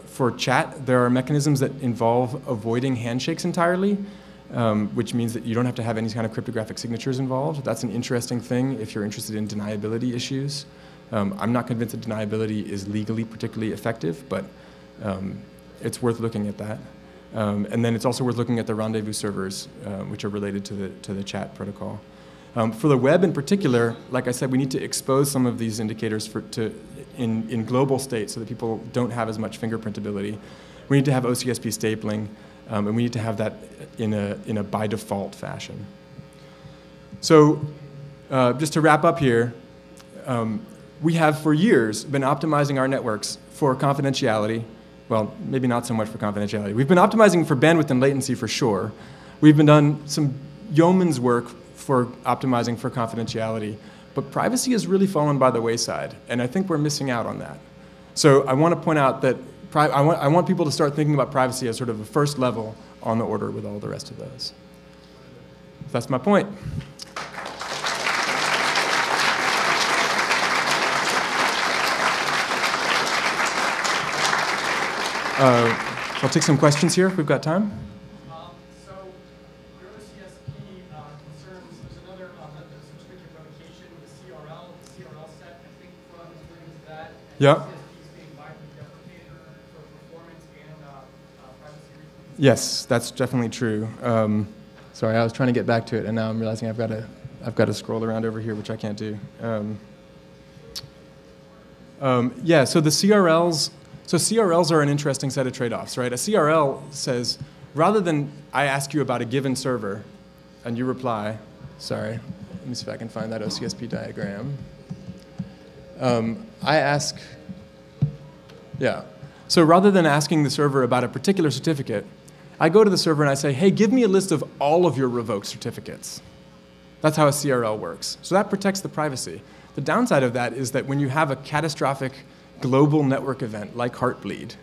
For chat, there are mechanisms that involve avoiding handshakes entirely, which means that you don't have to have any kind of cryptographic signatures involved. That's an interesting thing if you're interested in deniability issues. I'm not convinced that deniability is legally particularly effective, but it's worth looking at that. And then it's also worth looking at the rendezvous servers, which are related to the chat protocol. For the web in particular, like I said, we need to expose some of these indicators to in global state so that people don't have as much fingerprint ability. We need to have OCSP stapling, and we need to have that in a by default fashion. So just to wrap up here, we have for years been optimizing our networks for confidentiality. Well, maybe not so much for confidentiality. We've been optimizing for bandwidth and latency for sure. We've been done some yeoman's work for optimizing for confidentiality, but privacy has really fallen by the wayside, and I think we're missing out on that. So I want to point out that I want people to start thinking about privacy as sort of a first level on the order with all the rest of those. That's my point. So I'll take some questions here if we've got time. So your OCSP concerns, there's another certificate of revocation with the CRL set, I think runs into that. Yeah. OCSP is being widely deprecated for performance and privacy reasons. Yes, that's definitely true. Sorry, I was trying to get back to it, and now I'm realizing I've got to scroll around over here, which I can't do. Yeah, so the CRLs. So CRLs are an interesting set of trade-offs, right? A CRL says, rather than I ask you about a given server, and you reply, sorry, let me see if I can find that OCSP diagram. I ask, yeah. So rather than asking the server about a particular certificate, I go to the server and I say, hey, give me a list of all of your revoked certificates. That's how a CRL works. So that protects the privacy. The downside of that is that when you have a catastrophic global network event like Heartbleed,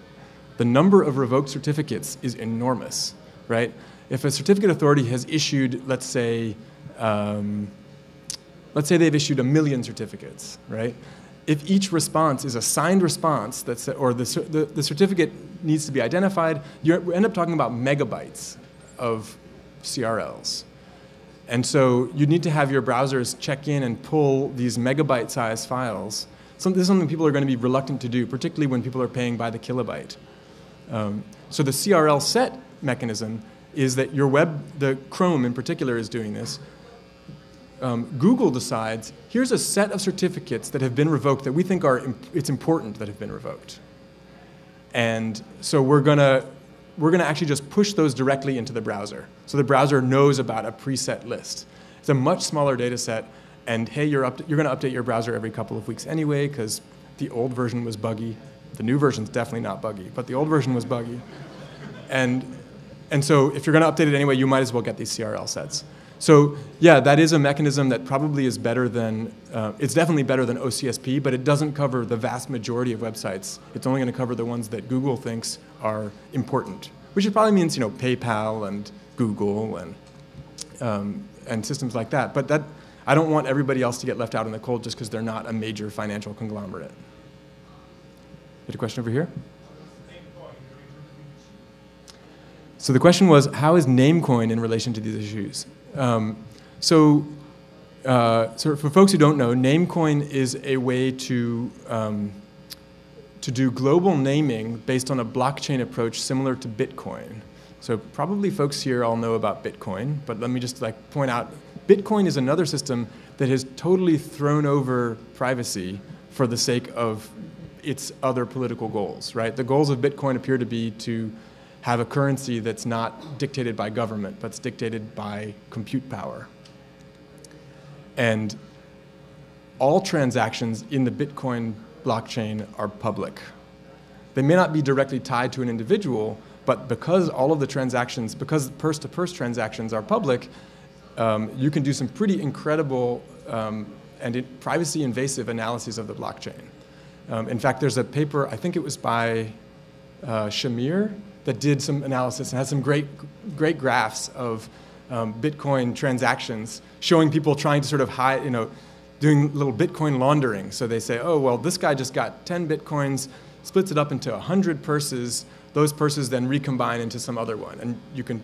the number of revoked certificates is enormous, right? If a certificate authority has issued, let's say they've issued 1 million certificates, right? If each response is a signed response, or the certificate needs to be identified, you end up talking about megabytes of CRLs. And so you need to have your browsers check in and pull these megabyte-sized files. This is something people are going to be reluctant to do, particularly when people are paying by the kilobyte. So the CRL set mechanism is that the Chrome in particular is doing this. Google decides, here's a set of certificates that have been revoked that we think it's important that have been revoked. And so we're going to actually just push those directly into the browser. So the browser knows about a preset list. It's a much smaller data set. And hey, you're going to update your browser every couple of weeks anyway, because the old version was buggy. The new version's definitely not buggy, but the old version was buggy. And so if you're going to update it anyway, you might as well get these CRL sets. So yeah, that is a mechanism that probably is better than, it's definitely better than OCSP, but it doesn't cover the vast majority of websites. It's only going to cover the ones that Google thinks are important, which probably means, PayPal and Google and systems like that. But I don't want everybody else to get left out in the cold just because they're not a major financial conglomerate. You had a question over here? So the question was, how is Namecoin in relation to these issues? So for folks who don't know, Namecoin is a way to do global naming based on a blockchain approach similar to Bitcoin. So probably folks here all know about Bitcoin, but let me just point out, Bitcoin is another system that has totally thrown over privacy for the sake of its other political goals, right? The goals of Bitcoin appear to be to have a currency that's not dictated by government, but it's dictated by compute power. And all transactions in the Bitcoin blockchain are public. They may not be directly tied to an individual, but because all of the transactions, because purse-to-purse transactions are public, you can do some pretty incredible and privacy-invasive analyses of the blockchain. In fact, there's a paper, I think it was by Shamir, that did some analysis and has some great graphs of Bitcoin transactions showing people trying to sort of hide, doing little Bitcoin laundering. So they say, oh, well, this guy just got 10 Bitcoins, splits it up into 100 purses. Those purses then recombine into some other one. And you can,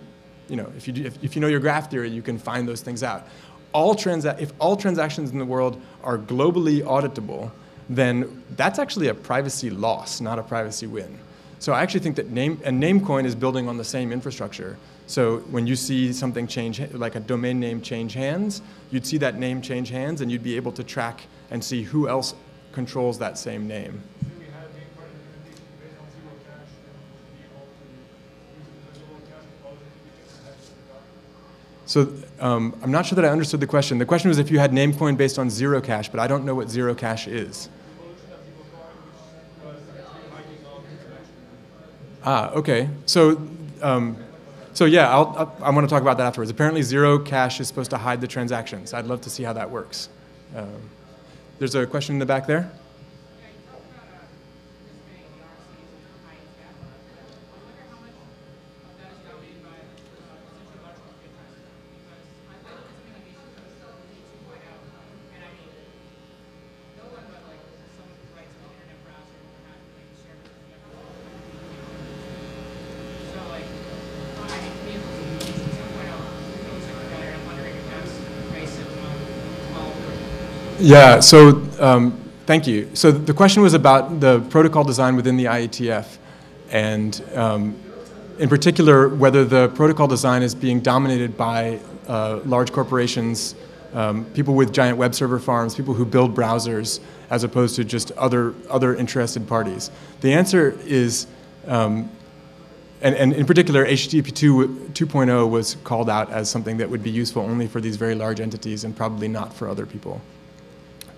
if you know your graph theory, you can find those things out. If all transactions in the world are globally auditable, then that's actually a privacy loss, not a privacy win. So I actually think that Namecoin is building on the same infrastructure. So when you see something change, like a domain name change hands, you'd see that name change hands, and you'd be able to track and see who else controls that same name. So I'm not sure that I understood the question. The question was if you had Namecoin based on zero cash, but I don't know what zero cash is. Ah, okay. So yeah, I want to talk about that afterwards. Apparently, zero cash is supposed to hide the transactions. I'd love to see how that works. There's a question in the back there. Yeah, so thank you. So the question was about the protocol design within the IETF, and in particular, whether the protocol design is being dominated by large corporations, people with giant web server farms, people who build browsers, as opposed to just other interested parties. The answer is, and in particular, HTTP 2.0 was called out as something that would be useful only for these very large entities and probably not for other people.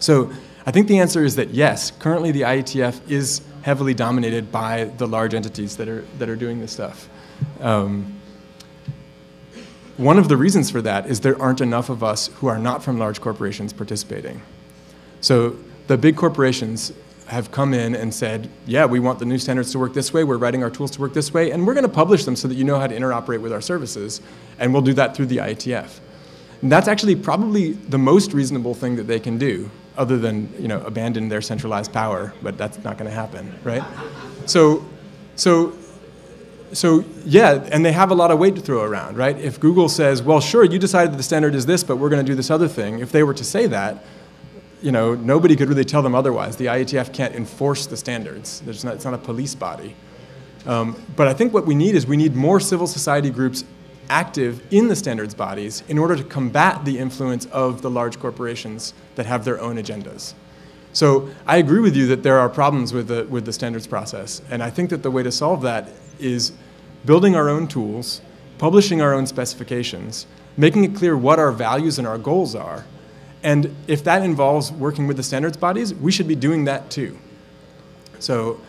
So I think the answer is that yes, currently the IETF is heavily dominated by the large entities that are doing this stuff. One of the reasons for that is there aren't enough of us who are not from large corporations participating. So the big corporations have come in and said, yeah, we want the new standards to work this way, we're writing our tools to work this way, and we're going to publish them so that you know how to interoperate with our services, and we'll do that through the IETF. And that's actually probably the most reasonable thing that they can do, other than abandon their centralized power, but that's not going to happen, right? So yeah, and they have a lot of weight to throw around, right? If Google says, well, sure, you decided that the standard is this, but we're going to do this other thing, if they were to say that, nobody could really tell them otherwise. The IETF can't enforce the standards. It's not a police body. But I think what we need is we need more civil society groups active in the standards bodies in order to combat the influence of the large corporations that have their own agendas. So I agree with you that there are problems with the standards process, and I think that the way to solve that is building our own tools, publishing our own specifications, making it clear what our values and our goals are, and if that involves working with the standards bodies, we should be doing that too. So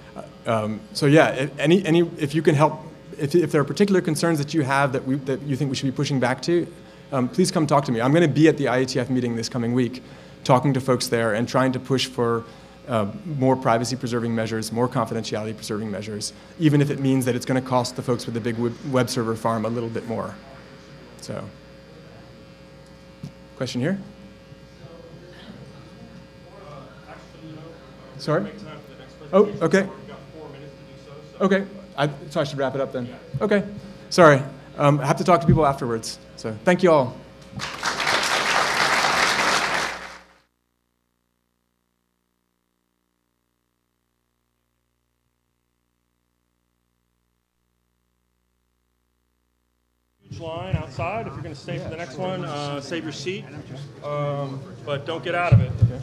yeah, if you can help. If there are particular concerns that you have that you think we should be pushing back to, please come talk to me. I'm going to be at the IETF meeting this coming week, talking to folks there and trying to push for more privacy-preserving measures, more confidentiality-preserving measures, even if it means that it's going to cost the folks with the big web server farm a little bit more. So, question here? Sorry? Oh, okay. Okay. So I should wrap it up then. Okay. Sorry. I have to talk to people afterwards. So thank you all. Huge line outside. If you're going to stay for the next one, save your seat. But don't get out of it. Okay.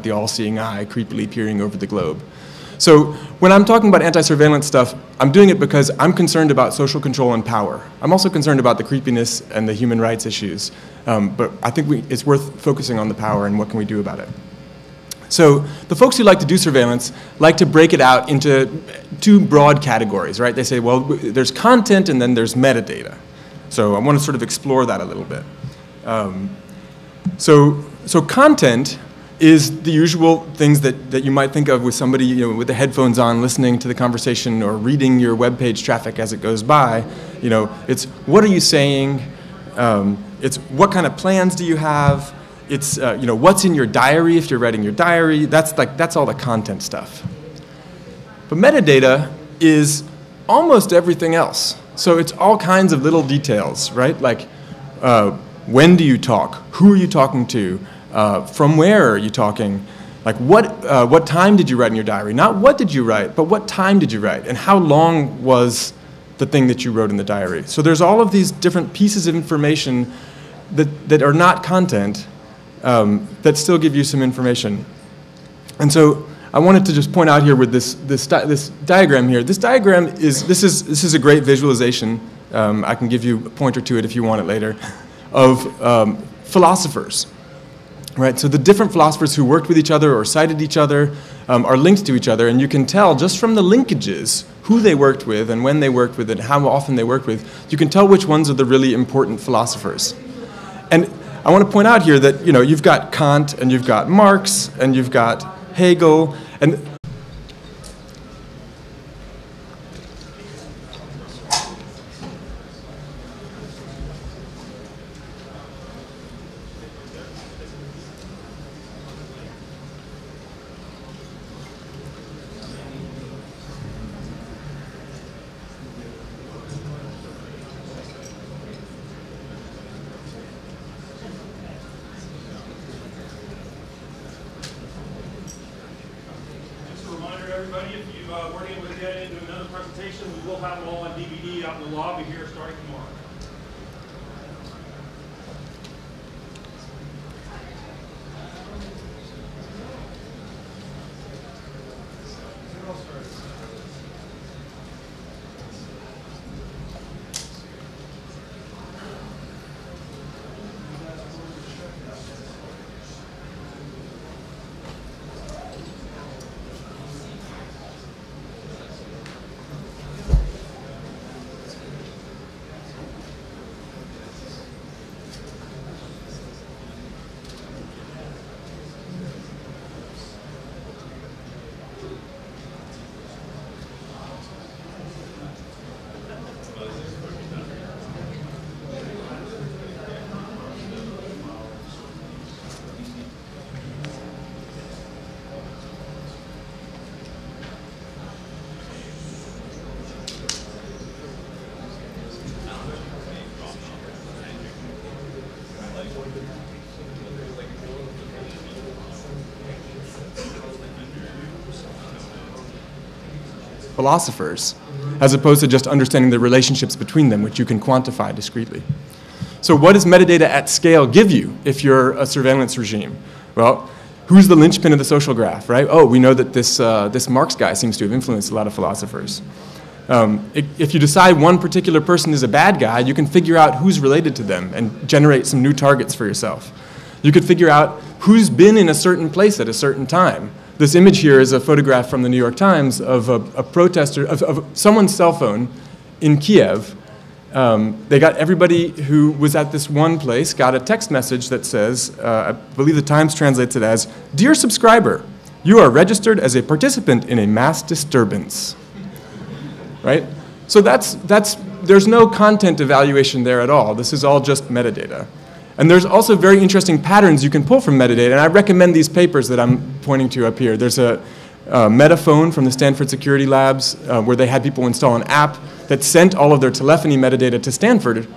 the all-seeing eye creepily peering over the globe. So when I'm talking about anti-surveillance stuff, I'm doing it because I'm concerned about social control and power. I'm also concerned about the creepiness and the human rights issues, but I think it's worth focusing on the power and what can we do about it. So the folks who like to do surveillance like to break it out into two broad categories, right? They say, well, there's content and then there's metadata. So I want to sort of explore that a little bit. So content is the usual things that you might think of with somebody, you know, with the headphones on, listening to the conversation or reading your web page traffic as it goes by. You know, it's what are you saying? It's what kind of plans do you have? It's you know, what's in your diary if you're writing your diary. That's all the content stuff. But metadata is almost everything else. So it's all kinds of little details, right? Like when do you talk? Who are you talking to? From where are you talking? Like what time did you write in your diary? Not what did you write, but what time did you write? And how long was the thing that you wrote in the diary? So there's all of these different pieces of information that are not content that still give you some information. And so I wanted to just point out here with this diagram here. This diagram is a great visualization. I can give you a pointer to it if you want it later, of philosophers. Right, so the different philosophers who worked with each other or cited each other are linked to each other, and you can tell just from the linkages who they worked with and when they worked with it, how often they worked with, you can tell which ones are the really important philosophers. And I want to point out here that, you know, you've got Kant and you've got Marx and you've got Hegel, and everybody, if you weren't able to get into another presentation, we will have them all on DVD out in the lobby here starting tomorrow. philosophers, as opposed to just understanding the relationships between them, which you can quantify discretely. So what does metadata at scale give you if you're a surveillance regime? Well, who's the linchpin of the social graph, right? Oh, we know that this Marx guy seems to have influenced a lot of philosophers. If you decide one particular person is a bad guy, you can figure out who's related to them and generate some new targets for yourself. You could figure out who's been in a certain place at a certain time. This image here is a photograph from the New York Times of a protester, of someone's cell phone in Kiev. They got everybody who was at this one place got a text message that says, I believe the Times translates it as, "Dear subscriber, you are registered as a participant in a mass disturbance." Right? So there's no content evaluation there at all. This is all just metadata. And there's also very interesting patterns you can pull from metadata, and I recommend these papers that I'm pointing to up here. There's a Metaphone from the Stanford Security Labs where they had people install an app that sent all of their telephony metadata to Stanford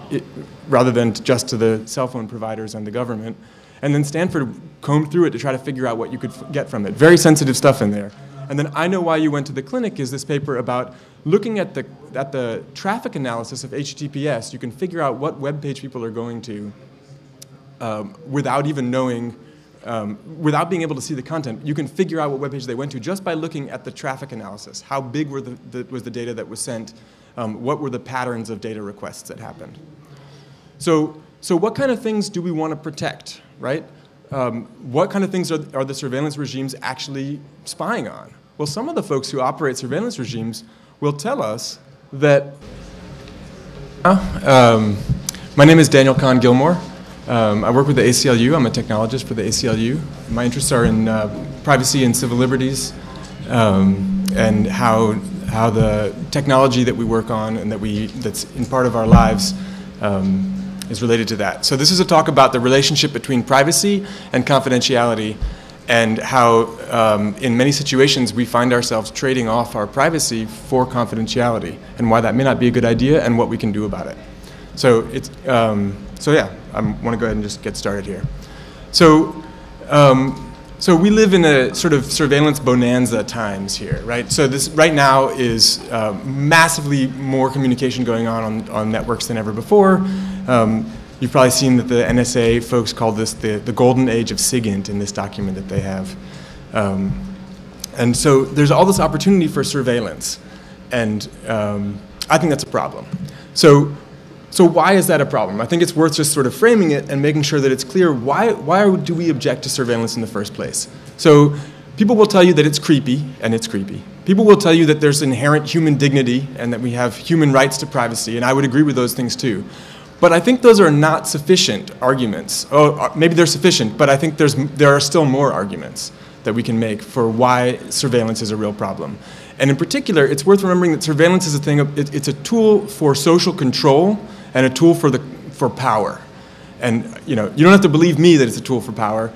rather than just to the cell phone providers and the government. And then Stanford combed through it to try to figure out what you could get from it. Very sensitive stuff in there. And then I Know Why You Went to the Clinic is this paper about looking at the traffic analysis of HTTPS. You can figure out what web page people are going to without even knowing without being able to see the content, you can figure out what web page they went to just by looking at the traffic analysis. How big was the data that was sent? What were the patterns of data requests that happened? So what kind of things do we want to protect, right? What kind of things are the surveillance regimes actually spying on? Well, some of the folks who operate surveillance regimes will tell us that. My name is Daniel Kahn Gilmore. I work with the ACLU. I'm a technologist for the ACLU. My interests are in privacy and civil liberties, and how the technology that we work on and that's in part of our lives is related to that. So this is a talk about the relationship between privacy and confidentiality, and how in many situations we find ourselves trading off our privacy for confidentiality, and why that may not be a good idea and what we can do about it. So it's yeah, I want to go ahead and just get started here. So we live in a sort of surveillance bonanza times here, right? So this right now is massively more communication going on networks than ever before. You've probably seen that the NSA folks call this the golden age of SIGINT in this document that they have. And so there's all this opportunity for surveillance, and I think that's a problem. So why is that a problem? I think it's worth just sort of framing it and making sure that it's clear why do we object to surveillance in the first place? So people will tell you that it's creepy, and it's creepy. People will tell you that there's inherent human dignity and that we have human rights to privacy, and I would agree with those things too. But I think those are not sufficient arguments. Oh, maybe they're sufficient, but I think there are still more arguments that we can make for why surveillance is a real problem. And in particular, it's worth remembering that surveillance is it's a tool for social control and a tool for power. And you don't have to believe me that it's a tool for power.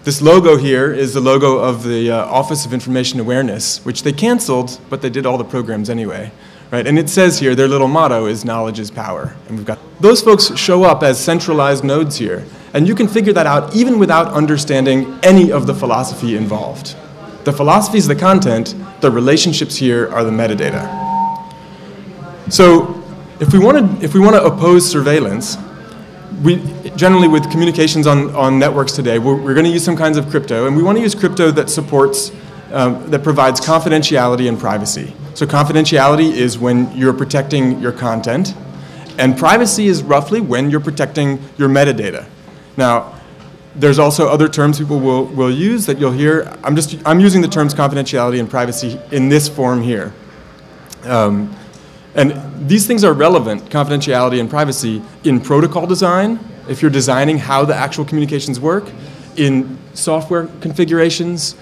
This logo here is the logo of the Office of Information Awareness, which they canceled, but they did all the programs anyway. Right? And it says here, their little motto is knowledge is power. And we've got those folks show up as centralized nodes here. And you can figure that out even without understanding any of the philosophy involved. The philosophy is the content, the relationships here are the metadata. So if we want to oppose surveillance, we generally with communications on networks today, we're going to use some kinds of crypto, and we want to use crypto that supports that provides confidentiality and privacy. So confidentiality is when you're protecting your content, and privacy is roughly when you're protecting your metadata. Now, there's also other terms people will use that you'll hear. I'm using the terms confidentiality and privacy in this form here. And these things are relevant, confidentiality and privacy, in protocol design, if you're designing how the actual communications work, in software configurations,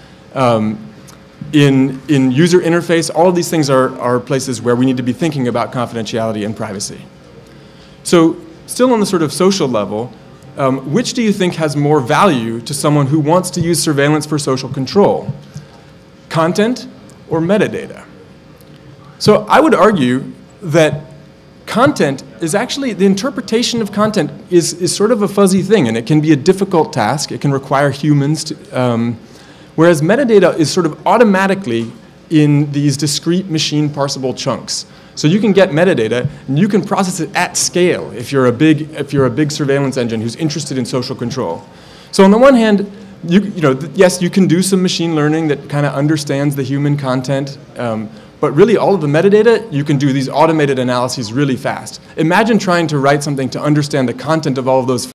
in user interface. All of these things are places where we need to be thinking about confidentiality and privacy. So still on the sort of social level, which do you think has more value to someone who wants to use surveillance for social control? Content or metadata? So I would argue that content is actually, the interpretation of content is sort of a fuzzy thing, and it can be a difficult task. It can require humans to, whereas metadata is sort of automatically in these discrete machine parsable chunks. So you can get metadata, and you can process it at scale if you're a big surveillance engine who's interested in social control. So on the one hand, yes, you can do some machine learning that kind of understands the human content, but really all of the metadata, you can do these automated analyses really fast. Imagine trying to write something to understand the content of all of those